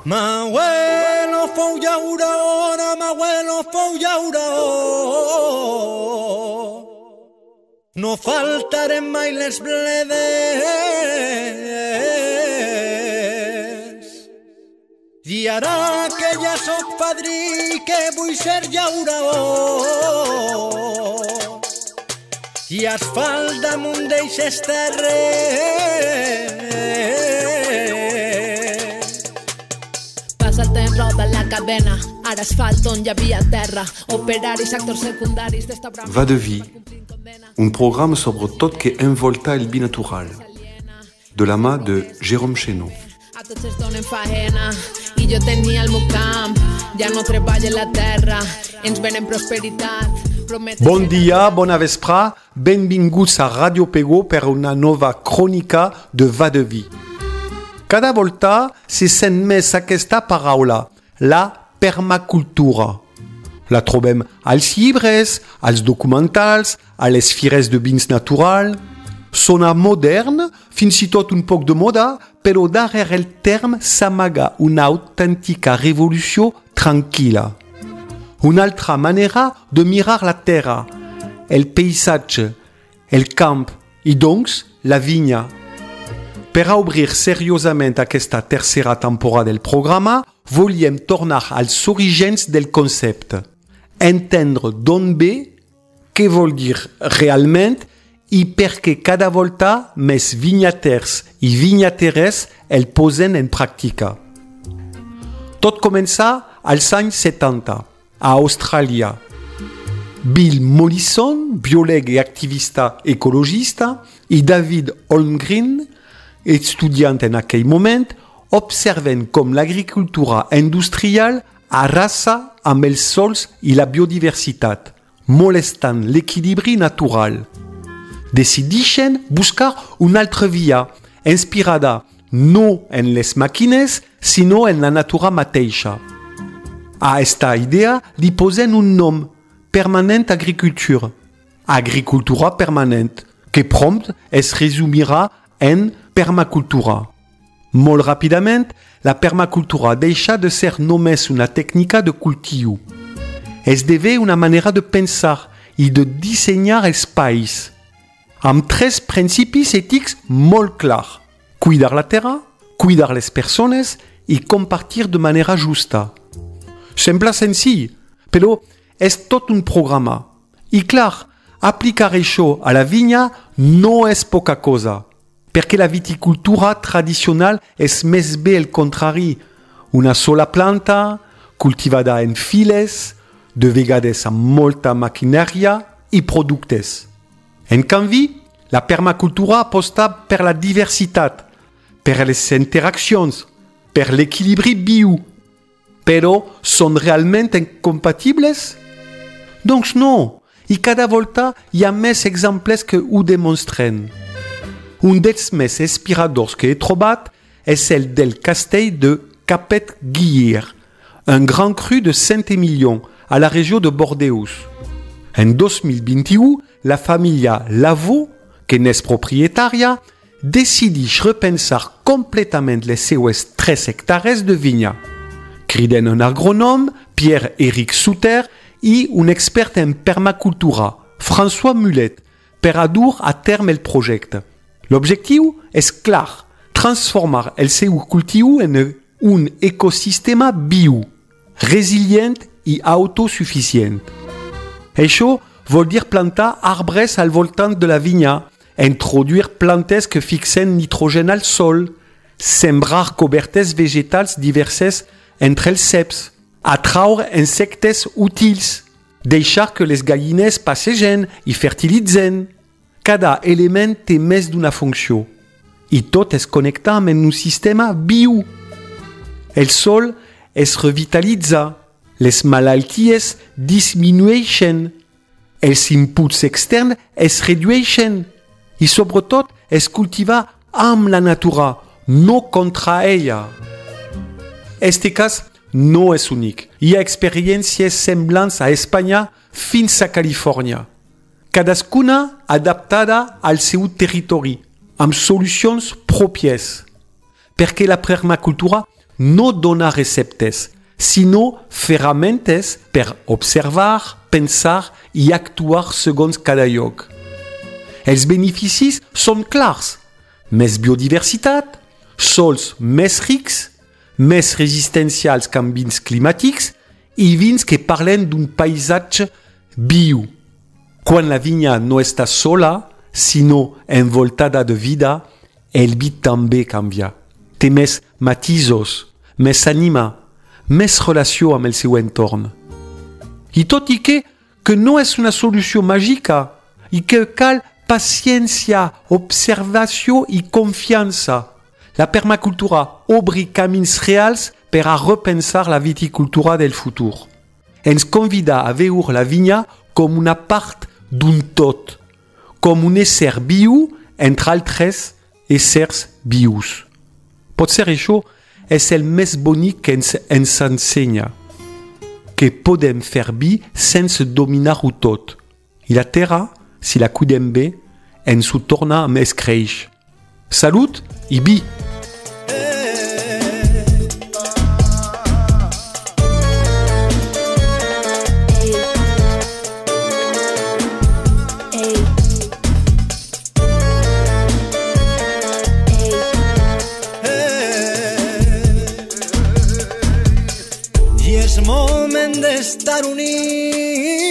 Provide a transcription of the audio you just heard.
M'abuelo fou llaurona, m'abuelo fou llauró. No faltarem mai les bledes. I ara que ja soc padrí, que vull ser llaurador. I asfalt damunt d'eixes terres. Passa el temps, roda la cadena, ara asfalt on hi havia terra, operaris, actors secundaris d'esta brama. Va de vie, un programme sobre tot que envolta el binatural, de la mà de Jérôme Chénaud. A tots es donen faena i jo tenia el meu camp, ja no treballo en la terra, ens venen prosperitat. Bon dia, bona vespra, benvinguts a Radio Pego per una nova crònica de Va de vie. Cada volta se sent més aquesta paraula, la permacultura. La trobem als llibres, als documentals, a les fires de vins natural. Sona modern, fins i tot un poc de moda, però darrere el terme s'amaga una autèntica revolució tranquil·la. Una altra manera de mirar la terra, el paisatge, el camp i doncs la vinya. Per a obrir seriosament aquesta tercera temporada del programa, volíem tornar als orígens del concepte, entendre d'on ve, què vol dir realment i per què cada volta més vinyaters i vinyateres el posen en pràctica. Tot comença als anys 70, a Austràlia. Bill Mollison, biòleg i activista ecologista, i David Holmgren, estudiant en aquell moment, observen com l'agricultura industrial arrasa amb els sols i la biodiversitat, molestant l'equilibri natural. Decideixen buscar una altra via, inspirada no en les màquines, sinó en la natura mateixa. A esta idea li posen un nom, Permanent Agriculture, agricultura permanent, que prompt es resumirà en permacultura. Molt ràpidament, la permacultura deixa de ser només una tècnica de cultiu. Esdevé una manera de pensar i de dissenyar espais, amb tres principis ètics molt clars. Cuidar la terra, cuidar les persones i compartir de manera justa. Sembla senzill, però és tot un programa. I clar, aplicar això a la vinya no és poca cosa, perquè la viticultura tradicional és més bé el contrari. Una sola planta, cultivada en files, de vegades amb molta maquinària i productes. En canvi, la permacultura aposta per la diversitat, per les interaccions, per l'equilibri bio. Però són realment incompatibles? Doncs no, i cada volta hi ha més exemples que ho demostren. Un dels més inspiradors que he trobat és el del castell de Capet-Guier, un gran cru de Saint-Émilion, a la regió de Bordeus. En 2021, la família Lavaux, que n'és proprietària, decideix repensar completament les seues 3 hectares de vinya. Criden un agrònom, Pierre-Éric Souter, i un expert en permacultura, François Mulet, per a dur a terme el projecte. L'objectiu és clar, transformar el seu cultiu en un ecosistema bio, resilient i autosuficient. Això vol dir plantar arbres al voltant de la vinya, introduir plantes que fixen nitrogen al sol, sembrar cobertes vegetals diverses entre els ceps, atraure insectes útils, deixar que les gallines passegen i fertilitzen. Cada element té més d'una funció i tot es connecta amb un sistema bio. El sol es revitalitza, les malalties disminueixen, els inputs externs es redueixen i sobretot es cultiva amb la natura, no contra ella. Este cas no és únic. Hi ha experiències semblants a Espanya fins a Califòrnia. Cadascuna adaptada al seu territori, amb solucions pròpies. Perquè la permacultura no dona receptes, sinó ferramentes per observar, pensar i actuar segons cada lloc. Els beneficis són clars. Més biodiversitat, sols més rics, més resistència als canvis climàtics i vins que parlen d'un paisatge viu. Quan la vinya no està sola, sinó envoltada de vida, el vi també canvia. Té més matisos, més ànima, més relació amb el seu entorn. I tot i que no és una solució màgica i que cal paciència, observació i confiança, la permacultura obri camins reals per a repensar la viticultura del futur. Ens convida a veure la vinya com una part d'un tot, com un ésser viu entre altres éssers vius. Potser això és el més bonic que ens ensenya, que podem fer vi sense dominar-ho tot. I la terra, si la cuidem bé, ens ho torna més creix. Salut i vi! I és moment d'estar units